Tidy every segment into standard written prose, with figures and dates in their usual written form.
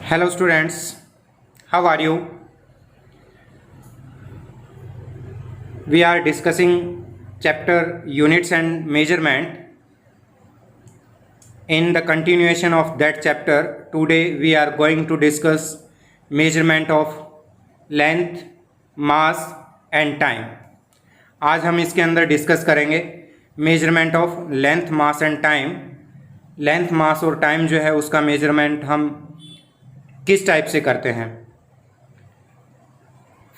Hello students, how are you? We are discussing chapter units and measurement. In the continuation of that chapter, today we are going to discuss measurement of length, mass and time. आज हम इसके अंदर discuss करेंगे measurement of length, mass and time. Length, mass और time जो है उसका measurement हम किस टाइप से करते हैं।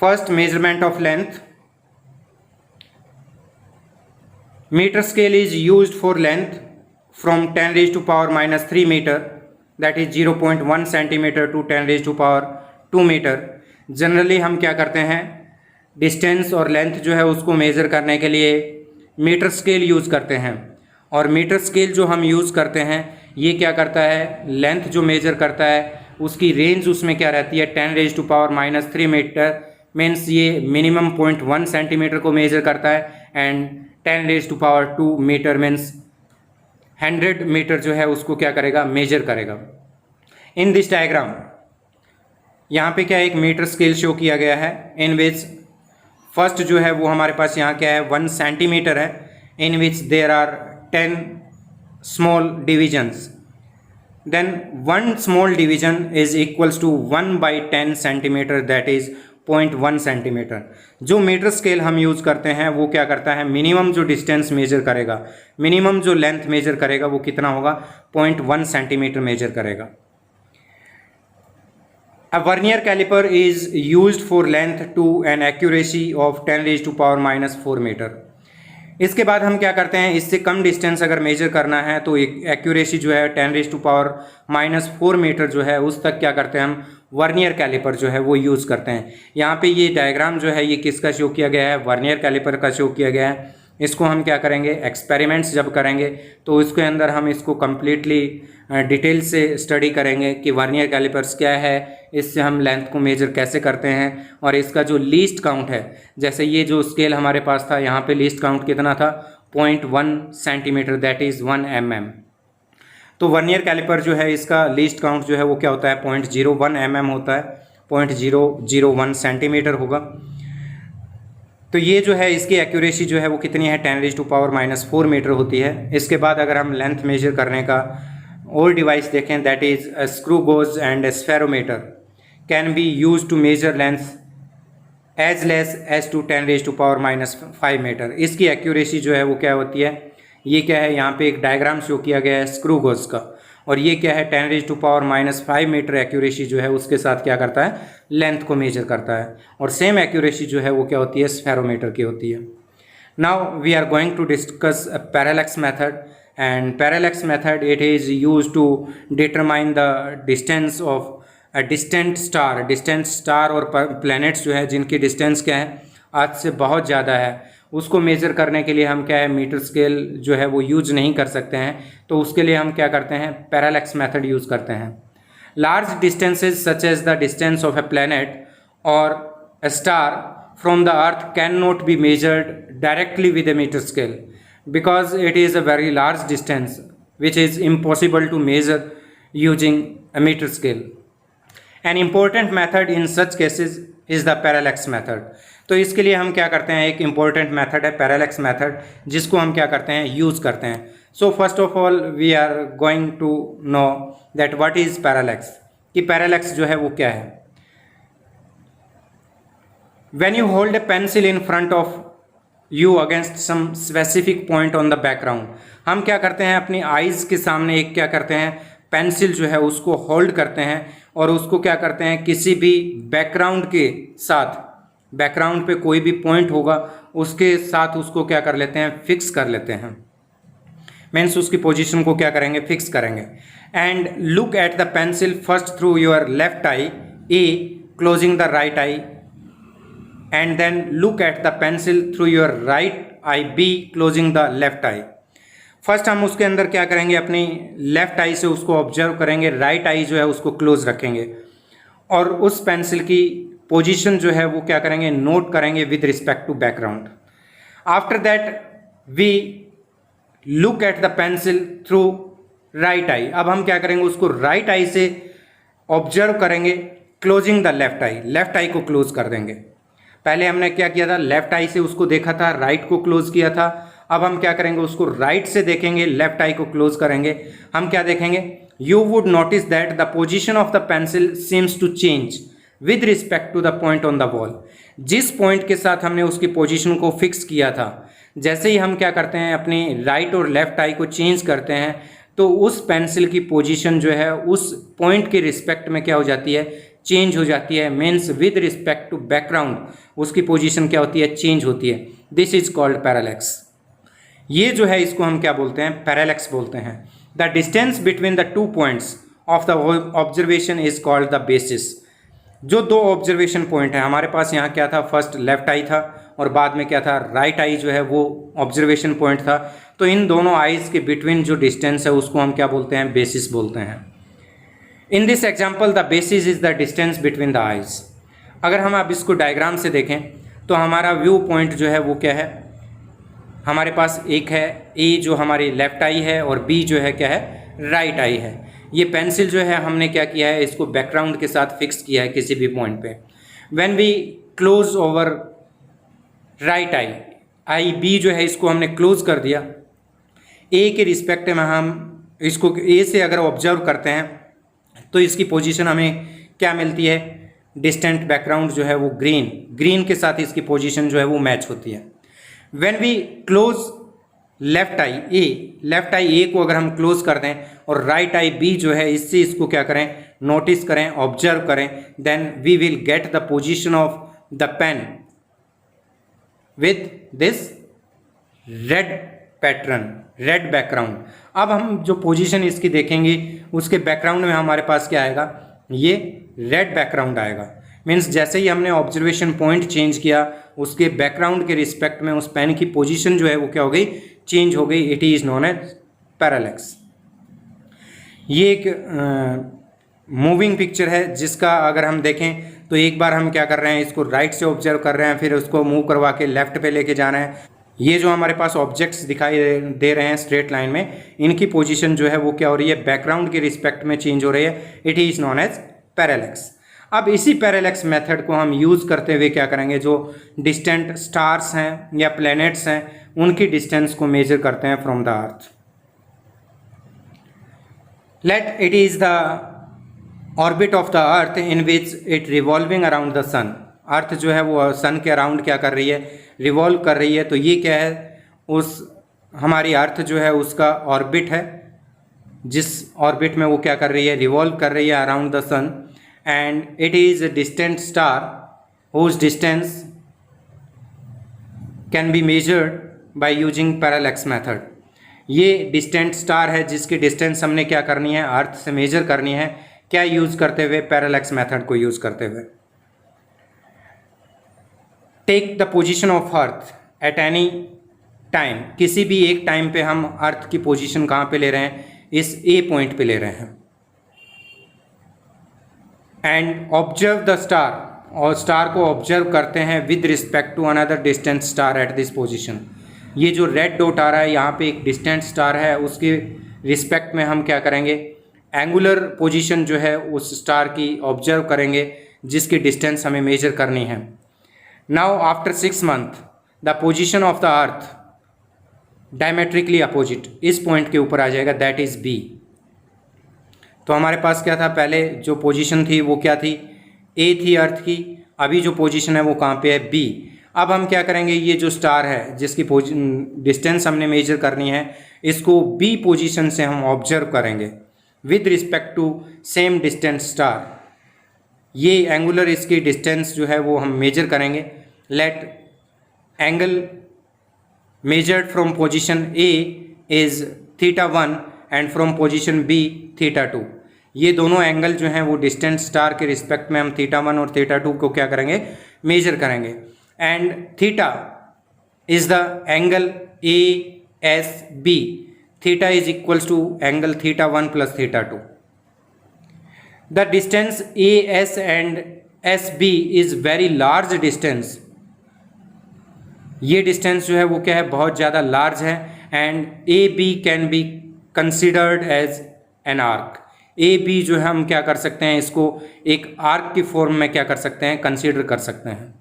First, measurement of length. Metre scale is used for length from 10 raised to power minus 3 meter, that is 0.1 centimeter to 10 raised to power 2 meter। Generally हम क्या करते हैं, डिस्टेंस और लेंथ जो है उसको मेज़र करने के लिए मीटर स्केल यूज़ करते हैं। और मीटर स्केल जो हम यूज़ करते हैं ये क्या करता है, लेंथ जो मेज़र करता है उसकी रेंज उसमें क्या रहती है, 10 raised to power minus 3 metre, means ये मिनिमम 0.1 सेंटीमीटर को मेज़र करता है and 10 raised to power 2 metre means 100 metre जो है उसको क्या करेगा, मेजर करेगा। इन दिस डायग्राम यहाँ पे क्या एक मीटर स्केल शो किया गया है, इन विच फर्स्ट जो है वो हमारे पास यहाँ क्या है 1 सेंटीमीटर है, in which there are 10 small divisions. Then 1 small division is equals to 1/10 centimetre, that is 0.1 centimetre. जो मीटर स्केल हम यूज़ करते हैं वो क्या करता है, मिनिमम जो डिस्टेंस मेजर करेगा, मिनिमम जो लेंथ मेजर करेगा वो कितना होगा, 0.1 सेंटीमीटर मेजर करेगा। A vernier caliper is used for length to an accuracy of 10 raised to power minus 4 metre. इसके बाद हम क्या करते हैं, इससे कम डिस्टेंस अगर मेजर करना है तो एक्यूरेसी जो है 10 raised to power minus 4 metre जो है उस तक क्या करते हैं हम वर्नियर कैलिपर जो है वो यूज़ करते हैं। यहाँ पे ये डायग्राम जो है ये किसका शो किया गया है, वर्नियर कैलिपर का शो किया गया है। इसको हम क्या करेंगे, एक्सपेरिमेंट्स जब करेंगे तो इसके अंदर हम इसको कम्प्लीटली डिटेल से स्टडी करेंगे कि वर्नियर कैलिपर्स क्या है, इससे हम लेंथ को मेजर कैसे करते हैं और इसका जो लीस्ट काउंट है, जैसे ये जो स्केल हमारे पास था यहाँ पे लीस्ट काउंट कितना था, 0.1 सेंटीमीटर, दैट इज़ 1 mm। तो वर्नियर कैलिपर जो है इसका लीस्ट काउंट जो है वो क्या होता है, 0.01 mm होता है, 0.001 सेंटीमीटर होगा। तो ये जो है इसकी एक्यूरेसी जो है वो कितनी है, 10 raised to power minus 4 metre होती है। इसके बाद अगर हम लेंथ मेजर करने का और डिवाइस देखें, that is screw gauge and spherometer can be use to measure length as less as to 10 raised to power minus 5 metre. इसकी एक्यूरेसी जो है वो क्या होती है, ये क्या है, यहाँ पे एक डायग्राम शो किया गया है स्क्रू गोज का, और ये क्या है 10 raised to power minus 5 metre accuracy जो है उसके साथ क्या करता है, लेंथ को मेजर करता है। और सेम एक्यूरेसी जो है वो क्या होती है, स्फेरोमीटर की होती है। Now we are going to discuss parallax method, and parallax method it is use to determine the distance of a distant star. Distant star और प्लैनेट्स जो है जिनकी डिस्टेंस क्या है, आज से बहुत ज़्यादा है, उसको मेज़र करने के लिए हम क्या है, मीटर स्केल जो है वो यूज नहीं कर सकते हैं, तो उसके लिए हम क्या करते हैं, पैरेलैक्स मेथड यूज़ करते हैं। Large distances such as the distance of a planet और a star from the earth cannot be measured directly with a meter scale because it is a very large distance which is impossible to measure using a meter scale. An important method in such cases is the parallax method। तो इसके लिए हम क्या करते हैं, एक important method है parallax method, जिसको हम क्या करते हैं, यूज़ करते हैं। So first of all we are going to know that what is parallax, कि parallax जो है वो क्या है। When you hold a pencil in front of you against some specific point on the background, हम क्या करते हैं, अपनी आइज़ के सामने एक क्या करते हैं, पेंसिल जो है उसको होल्ड करते हैं और उसको क्या करते हैं, किसी भी बैकग्राउंड के साथ, बैकग्राउंड पे कोई भी पॉइंट होगा उसके साथ उसको क्या कर लेते हैं, फिक्स कर लेते हैं, मीन्स उसकी पोजीशन को क्या करेंगे, फिक्स करेंगे। And look at the pencil first through your left I A closing the right I, and then look at the pencil through your right eye B closing the left eye। First हम उसके अंदर क्या करेंगे, अपनी left आई से उसको observe करेंगे, right I जो है उसको क्लोज रखेंगे और उस पेंसिल की पोजीशन जो है वो क्या करेंगे, नोट करेंगे with respect to background. After that we look at the pencil through right eye. अब हम क्या करेंगे, उसको राइट आई से ऑब्जर्व करेंगे क्लोजिंग द लेफ्ट आई को क्लोज कर देंगे। पहले हमने क्या किया था, लेफ्ट आई से उसको देखा था, राइट को क्लोज किया था। अब हम क्या करेंगे, उसको राइट से देखेंगे, लेफ्ट आई को क्लोज करेंगे। हम क्या देखेंगे, you would notice that the position of the pencil seems to change with respect to the point on the wall. जिस पॉइंट के साथ हमने उसकी पोजीशन को फिक्स किया था, जैसे ही हम क्या करते हैं अपनी राइट और लेफ्ट आई को चेंज करते हैं, तो उस पेंसिल की पोजीशन जो है उस पॉइंट के रिस्पेक्ट में क्या हो जाती है, चेंज हो जाती है। Means with respect to background उसकी पोजीशन क्या होती है, चेंज होती है। This is called parallax. ये जो है इसको हम क्या बोलते हैं, पैरेलैक्स बोलते हैं। The distance between the two points of the observation is called the basis. जो दो ऑब्जर्वेशन पॉइंट है हमारे पास, यहाँ क्या था, फर्स्ट लेफ्ट आई था और बाद में क्या था, राइट आई जो है वो ऑब्जर्वेशन पॉइंट था। तो इन दोनों आईज के बिटवीन जो डिस्टेंस है उसको हम क्या बोलते हैं, बेसिस बोलते हैं। In this example the basis is the distance between the eyes. अगर हम अब इसको डायग्राम से देखें तो हमारा व्यू पॉइंट जो है वो क्या है, हमारे पास एक है ए जो हमारी लेफ्ट आई है और बी जो है क्या है, राइट आई है। ये पेंसिल जो है हमने क्या किया है, इसको बैकग्राउंड के साथ फिक्स किया है किसी भी पॉइंट पे। When we close over right eye, eye B जो है इसको हमने क्लोज कर दिया। ए के रिस्पेक्ट में हम इसको ए से अगर ऑब्जर्व करते हैं तो इसकी पोजीशन हमें क्या मिलती है, डिस्टेंट बैकग्राउंड जो है वो ग्रीन के साथ इसकी पोजीशन जो है वो मैच होती है। व्हेन वी क्लोज लेफ्ट आई ए को अगर हम क्लोज कर दें और राइट आई बी जो है इससे इसको क्या करें, नोटिस करें, ऑब्जर्व करें, then we will get the position of the pen with this red pattern, red background. अब हम जो पोजीशन इसकी देखेंगे उसके बैकग्राउंड में हमारे पास क्या आएगा, ये रेड बैकग्राउंड आएगा। मीन्स जैसे ही हमने ऑब्जर्वेशन पॉइंट चेंज किया उसके बैकग्राउंड के रिस्पेक्ट में उस पेन की पोजीशन जो है वो क्या हो गई, चेंज हो गई। It is known as parallax. ये एक मूविंग पिक्चर है जिसका अगर हम देखें तो एक बार हम क्या कर रहे हैं, इसको राइट से ऑब्जर्व कर रहे हैं, फिर उसको मूव करवा के लेफ्ट पे लेके जाना है। ये जो हमारे पास ऑब्जेक्ट्स दिखाई दे रहे हैं स्ट्रेट लाइन में, इनकी पोजीशन जो है वो क्या हो रही है, बैकग्राउंड के रिस्पेक्ट में चेंज हो रही है। It is known as parallax. अब इसी पैरेलैक्स मेथड को हम यूज़ करते हुए क्या करेंगे, जो डिस्टेंट स्टार्स हैं या प्लैनेट्स हैं उनकी डिस्टेंस को मेजर करते हैं from the earth. Let it is the orbit of the earth in which it revolving around the sun. Earth जो है वो सन के अराउंड क्या कर रही है, रिवॉल्व कर रही है। तो ये क्या है, उस हमारी अर्थ जो है उसका ऑर्बिट है, जिस ऑर्बिट में वो क्या कर रही है, रिवॉल्व कर रही है around the sun. And it is a distant star whose distance can be measured by using parallax method. ये डिस्टेंट स्टार है जिसकी डिस्टेंस हमने क्या करनी है, अर्थ से मेजर करनी है। क्या यूज़ करते हुए, पैरेलैक्स मेथड को यूज़ करते हुए। Take the position of earth at any time. किसी भी एक टाइम पे हम अर्थ की पोजीशन कहाँ पे ले रहे हैं, इस ए पॉइंट पे ले रहे हैं। एंड ऑब्जर्व द स्टार, और स्टार को ऑब्जर्व करते हैं with respect to another distant star at this position. ये जो रेड डॉट आ रहा है यहाँ पे एक डिस्टेंट स्टार है, उसके रिस्पेक्ट में हम क्या करेंगे, एंगुलर पोजीशन जो है उस स्टार की ऑब्जर्व करेंगे जिसकी डिस्टेंस हमें मेजर करनी है। Now after 6 months the position of the earth diametrically opposite, इस पॉइंट के ऊपर आ जाएगा, दैट इज़ बी। तो हमारे पास क्या था, पहले जो पोजीशन थी वो क्या थी, ए थी अर्थ की। अभी जो पोजीशन है वो कहाँ पे है, बी। अब हम क्या करेंगे, ये जो स्टार है जिसकी डिस्टेंस हमने मेजर करनी है, इसको बी पोजीशन से हम ऑब्जर्व करेंगे with respect to same distance star. ये एंगुलर इसकी डिस्टेंस जो है वो हम मेजर करेंगे। Let angle measured from position A is θ1 and from position B θ2। ये दोनों एंगल जो हैं वो डिस्टेंट स्टार के रिस्पेक्ट में हम θ1 और θ2 को क्या करेंगे, मेजर करेंगे। And theta is the angle A S B. Theta is equals to angle θ1 plus θ2। The distance A S and S B is very large distance. ये डिस्टेंस जो है वो क्या है, बहुत ज़्यादा लार्ज है। And A B can be considered as an arc. A B जो है हम क्या कर सकते हैं, इसको एक आर्क की फॉर्म में क्या कर सकते हैं, कंसीडर कर सकते हैं।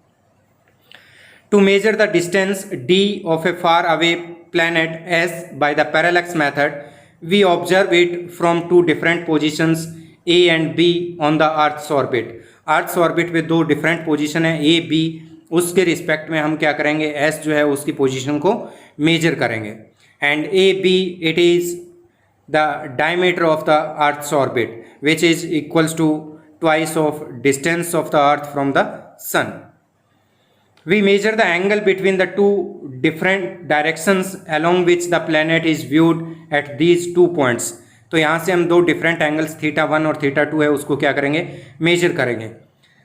To measure the distance D of a far away planet S by the parallax method we observe it from two different positions A and B on the earth's orbit. Earth's orbit पे दो different position है A B, उसके respect में हम क्या करेंगे, S जो है उसकी पोजीशन को मेजर करेंगे। And A B it is the diameter of the earth's orbit which is equals to twice of distance of the earth from the sun. We measure the angle between the two different directions along which the planet is viewed at these 2 points। तो यहाँ से हम दो different angles θ1 और θ2 है उसको क्या करेंगे, मेजर करेंगे।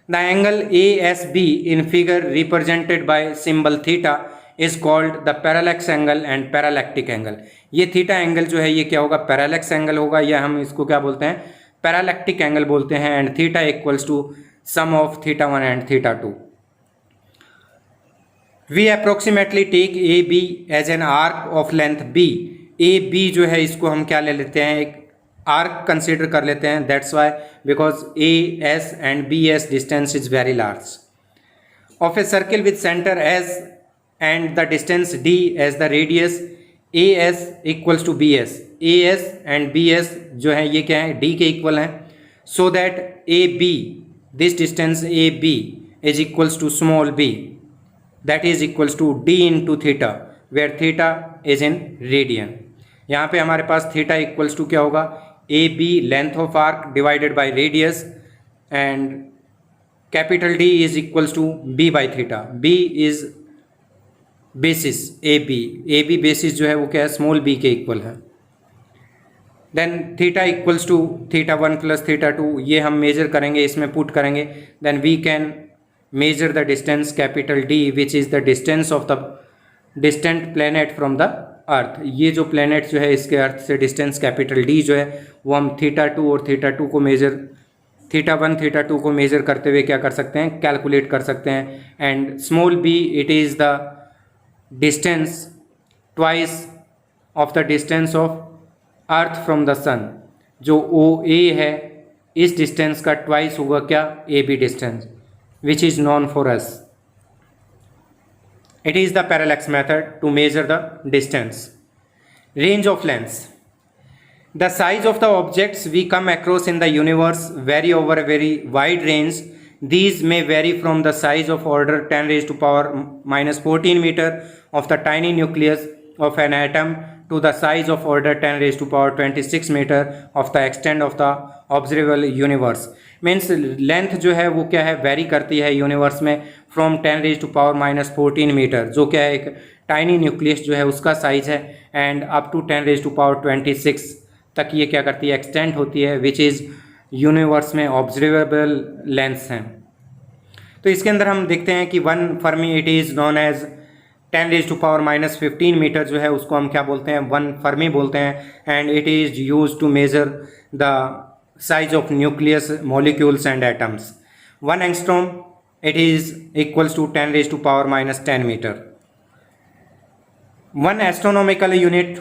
The angle ASB in figure represented by symbol theta is called the parallax angle and parallactic angle. ये थीटा एंगल जो है ये क्या होगा, पैरालैक्स एंगल होगा, या हम इसको क्या बोलते हैं, पैरालैक्टिक एंगल बोलते हैं। And theta equals to sum of θ1 and θ2। We approximately take AB as an arc of length B। AB जो है इसको हम क्या ले लेते हैं, एक आर्क कंसिडर कर लेते हैं। That's why because AS and BS distance is very large। Of a circle with center S and the distance D as the radius AS equals to BS। AS and BS जो है ये क्या है, D के equal हैं। So that AB, this distance AB is equals to small b, that is equals to d into theta where theta is in radian। यहाँ पे हमारे पास थीटा इक्वल्स टू क्या होगा, A B length of arc divided by radius and capital D is equals to B by theta. B is basis, A B basis जो है वो क्या है, स्मॉल बी के इक्वल है। Then theta equals to θ1 plus θ2, ये हम measure करेंगे, इसमें पुट करेंगे। Then we can measure the distance capital D which is the distance of the distant planet from the earth। ये जो planet जो है इसके अर्थ से distance capital D जो है वो हम θ2 और θ2 को मेजर, θ1 θ2 को मेजर करते हुए क्या कर सकते हैं, कैलकुलेट कर सकते हैं। And small b it is the distance twice of the distance of earth from the sun. जो OA है इस डिस्टेंस का ट्वाइस होगा क्या, AB distance, which is known for us। It is the parallax method to measure the distance। Range of lengths। The size of the objects we come across in the universe vary over a very wide range। These may vary from the size of order 10 raised to power minus 14 meter of the tiny nucleus of an atom to the size of order 10 raised to power 26 meter of the extent of the observable universe। Means length जो है वो क्या है, very करती है universe में from 10 raise to power minus 14 metre, जो क्या है एक टाइनी न्यूक्लियस जो है उसका साइज है, and up to 10 raise to power 26 तक ये क्या करती है, एक्सटेंड होती है, विच इज़ यूनिवर्स में ऑब्जर्वेबल लेंथ्स हैं। तो इसके अंदर हम देखते हैं कि 1 fermi it is known as 10 raise to power minus 15 metre जो है उसको हम क्या बोलते हैं, 1 फर्मी बोलते हैं। And it is use to measure the size of nucleus, molecules and atoms। 1 angstrom it is equals to 10 raised to power minus 10 meter। 1 astronomical unit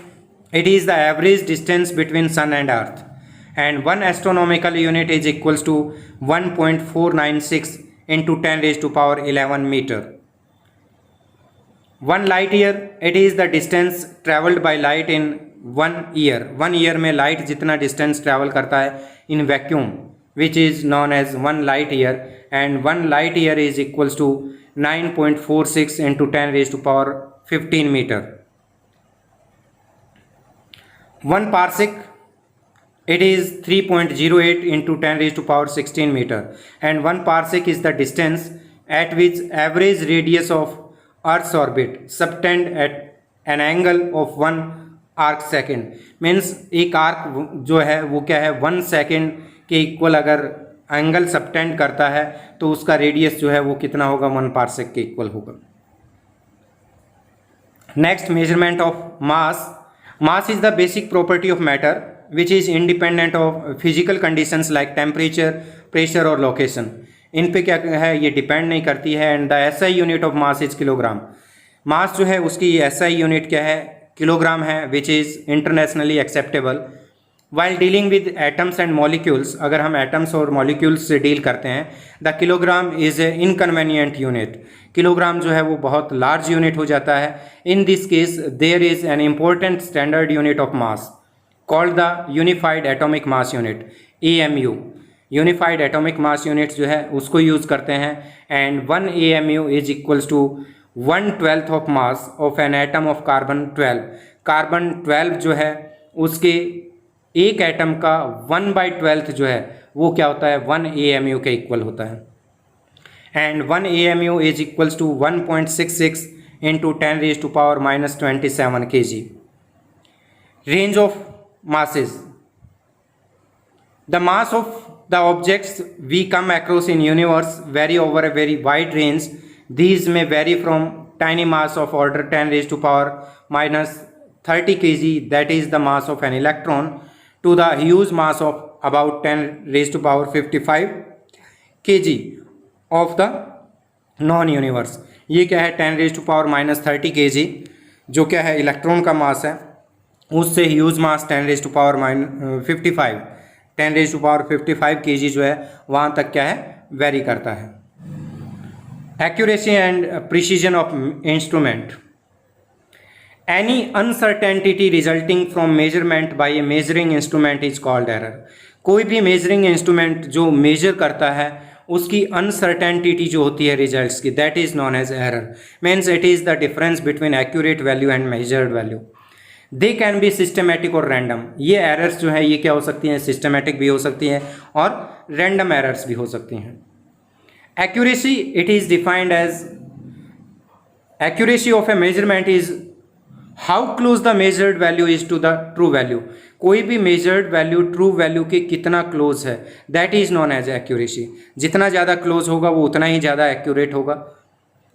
it is the average distance between sun and earth, and 1 astronomical unit is equals to 1.496 into 10 raised to power 11 meter। 1 light year it is the distance traveled by light in 1 year। 1 year में light जितना distance travel करता है in vacuum which is known as 1 light year. And 1 light year is equals to 9.46 into 10 raise to power 15 metre. 1 parsec it is 3.08 into 10 raised to power 16 meter, and 1 parsec is the distance at which average radius of Earth's orbit subtend at an angle of 1 arc second। Means एक arc जो है वो क्या है 1 second के equal अगर angle subtend करता है तो उसका रेडियस जो है वो कितना होगा, 1 पार्सेक के इक्वल होगा। Next, measurement of mass. Mass is the basic property of matter which is independent of physical conditions like temperature, pressure और लोकेशन। इन पे क्या है, ये डिपेंड नहीं करती है। And the SI unit of mass is kilogram. Mass जो है उसकी SI यूनिट क्या है, किलोग्राम है, which is internationally acceptable. While dealing with atoms and molecules, अगर हम एटम्स और मॉलिक्यूल्स से डील करते हैं, the kilogram is a inconvenient unit, kilogram जो है वो बहुत लार्ज यूनिट हो जाता है। In this case there is an important standard unit of mass called the unified atomic mass unit, AMU। Unified atomic mass unit जो है उसको यूज़ करते हैं। And 1 AMU is equals to 1/12 of mass of an atom of carbon 12। Carbon 12 जो है उसके एक atom का 1/12 जो है वो क्या होता है, 1 AMU के इक्वल होता है। And 1 AMU is equals to 1.66 into 10⁻⁻27 kg। Range of masses, the mass of the objects we come across in universe vary over a very wide range. These may vary from tiny mass of order 10⁻⁻30 kg, that is the mass of an electron, to the huge mass of about 10⁻55 kg of the non universe। ये क्या है, 10⁻⁻30 kg जो क्या है electron का मास है, उससे huge मास 10⁻55 kg जो है वहाँ तक क्या है वेरी करता है। Accuracy and precision of instrument, any uncertainty resulting from measurement by a measuring instrument is called error. कोई भी मेजरिंग इंस्ट्रूमेंट जो मेजर करता है उसकी अनसर्टेनिटी जो होती है रिजल्ट्स की, that is known as error. Means it is the difference between accurate value and measured value. They can be systematic और रैंडम। ये एरर्स जो है ये क्या हो सकती हैं, सिस्टमेटिक भी हो सकती हैं और रैंडम एरर्स भी हो सकती हैं। Accuracy, it is defined as accuracy of a measurement is how close the measured value is to the true value. कोई भी मेजर्ड वैल्यू ट्रू वैल्यू के कितना क्लोज है, that is known as accuracy. जितना ज़्यादा क्लोज होगा वो उतना ही ज़्यादा एक्यूरेट होगा,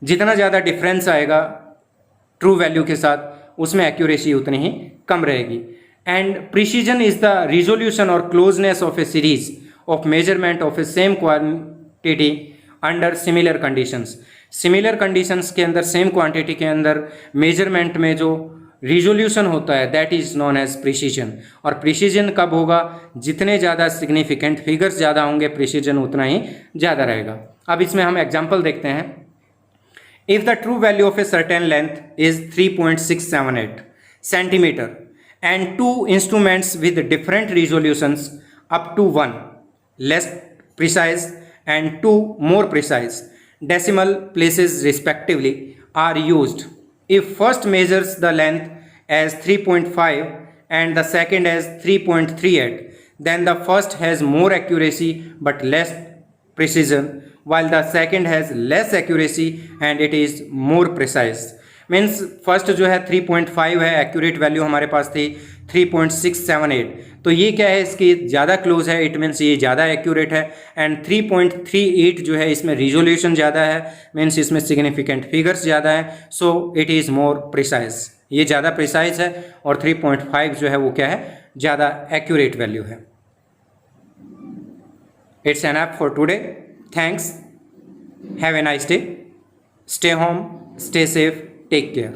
जितना ज़्यादा डिफरेंस आएगा ट्रू वैल्यू के साथ उसमें एक्यूरेसी उतनी ही कम रहेगी। And precision is the resolution और closeness of a series of measurement of a same quantity under similar conditions. Similar conditions के अंदर सेम क्वांटिटी के अंदर मेजरमेंट में जो रिजोल्यूशन होता है that is known as precision. और प्रिसीजन कब होगा, जितने ज़्यादा सिग्निफिकेंट फिगर्स ज़्यादा होंगे प्रिसीजन उतना ही ज़्यादा रहेगा। अब इसमें हम एग्जाम्पल देखते हैं। If the true value of a certain length is 3.678 centimeter and two instruments with different resolutions up to 1 less precise and 2 more precise decimal places respectively are used, if first measures the length as 3.5 and the second as 3.38, then the first has more accuracy but less precision, while the second has less accuracy and it is more precise। Means first जो है 3.5 है, accurate value हमारे पास थी 3.678, तो ये क्या है इसकी ज़्यादा क्लोज है, इट मीन्स ये ज़्यादा एक्यूरेट है। एंड 3.38 जो है इसमें रिजोल्यूशन ज़्यादा है, मीन्स इसमें सिग्निफिकेंट फिगर्स ज़्यादा है, so it is more precise, ये ज़्यादा प्रिसाइज है। और 3.5 जो है वो क्या है, ज़्यादा एक्यूरेट वैल्यू है। It's an app for today. Thanks. Have a nice day. Stay home, stay safe, take care.